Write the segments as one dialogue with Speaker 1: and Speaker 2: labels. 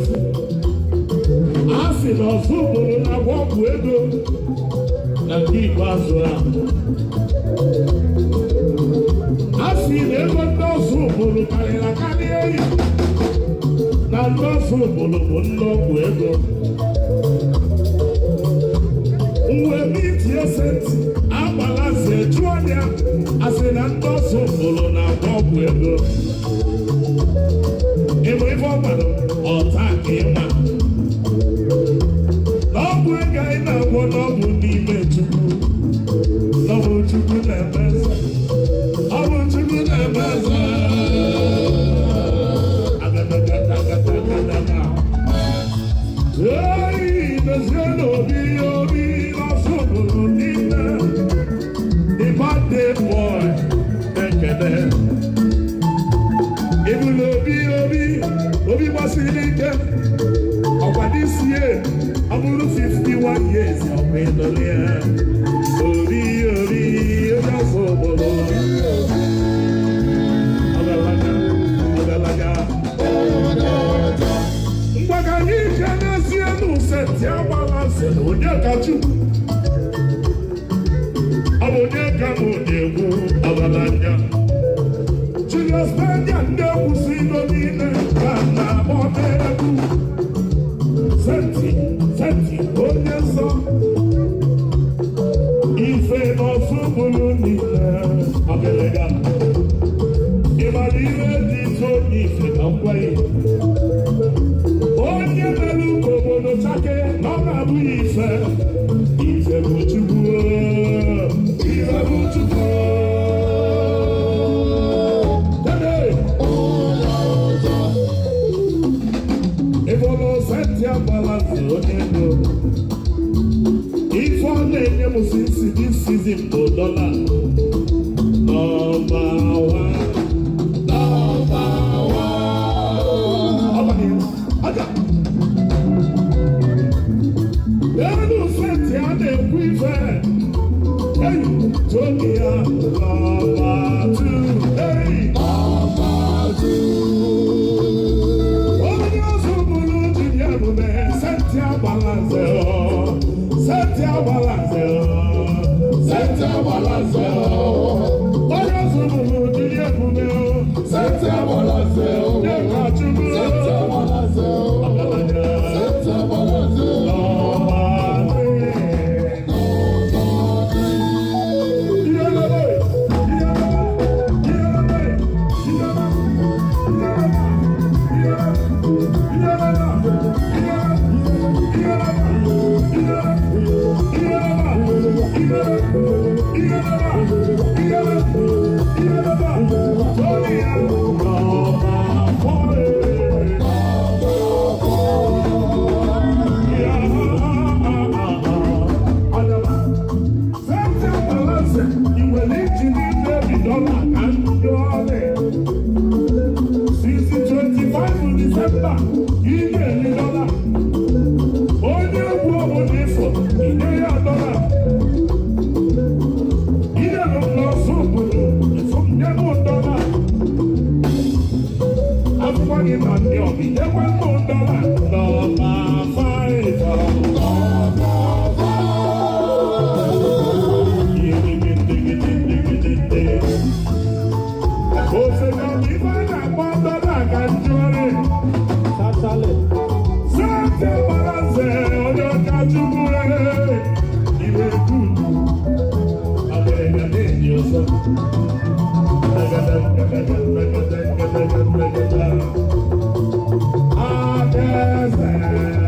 Speaker 1: USA. Asị na ọzọ obodo na-agba ọgwụ ego na nke ikpeazụ ahụ. Asị na ego ndị ọzọ obodo karịrị akarị eyi na ndị ọzọ obodo bụ ndị ọgwụ ego. Mgbe itinye senti agbalaze jụọ ya asị na ndị ọzọ obodo na-agba ọgwụ ego. Ịbụ ife ọgbara ọta ka ịma n'ọgwụ ego anyị na-agwọ n'ọgwụ n'ime Chukwu. N'ọbụ Chukwu na-eme eze. Ọ bụ Chukwu na-eme eze. Eyi dozie n'obi obi n'ọsọ obodo niile. The birthday boy ekele. Ebule obi gbasiri ike. Ọkwa this year ọ bụrụ 51 years ọkwa ịnọrọ ya. Obi onye ọsọ obodo. Ọgalaga. Mgbaka anyị ike n'ezie n'useti agbalaze na onye kachu. Ọ bụ onye ka m na-egwu ọgalaga. Julius Banya ndị ekwusi ilo niile ka na-akpọ n'egwu. Senti onye nsọ. Ife n'ọsọ bụrụ niile ọgalaga. Ịmara ihe dị ito n'ife na nkwenye. Onye mere ụka obodo chake na ọ na-abụghị ife. Ife bụ Chukwu. Ife bụ Chukwu. Senti agbalaze onye ego. Ife ọ na-enye m since this season bụ dọla. Nọmba one. Elu senti a na-ekwu ife. Hey, Tony ya nọmba two. Hey, nọmba two. Senti agbalaze onye ọzụbụrụ dịrị ebume. Senti agbalaze onye kachukwu. Senti agbalaze ọgaranya. Senti agbalaze Yes,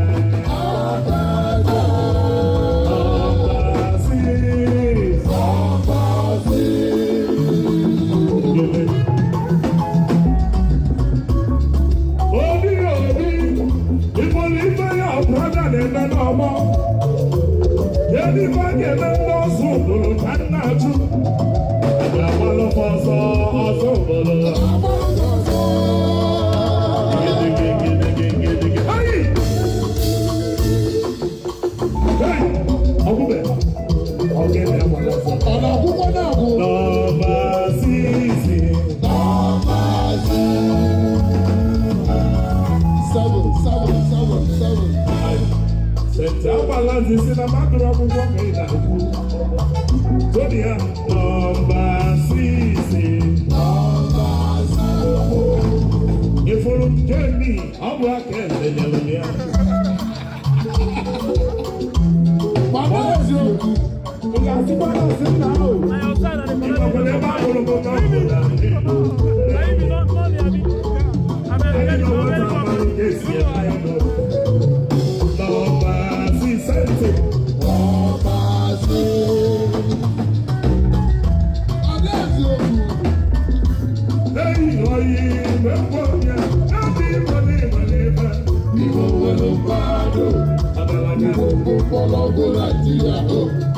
Speaker 1: Central balance is in a matter of one minute. Tonya, number 6. If you don't tell me, I'll work at the yellow. Mama is you. You got to buy us now. I outside of the
Speaker 2: Follow the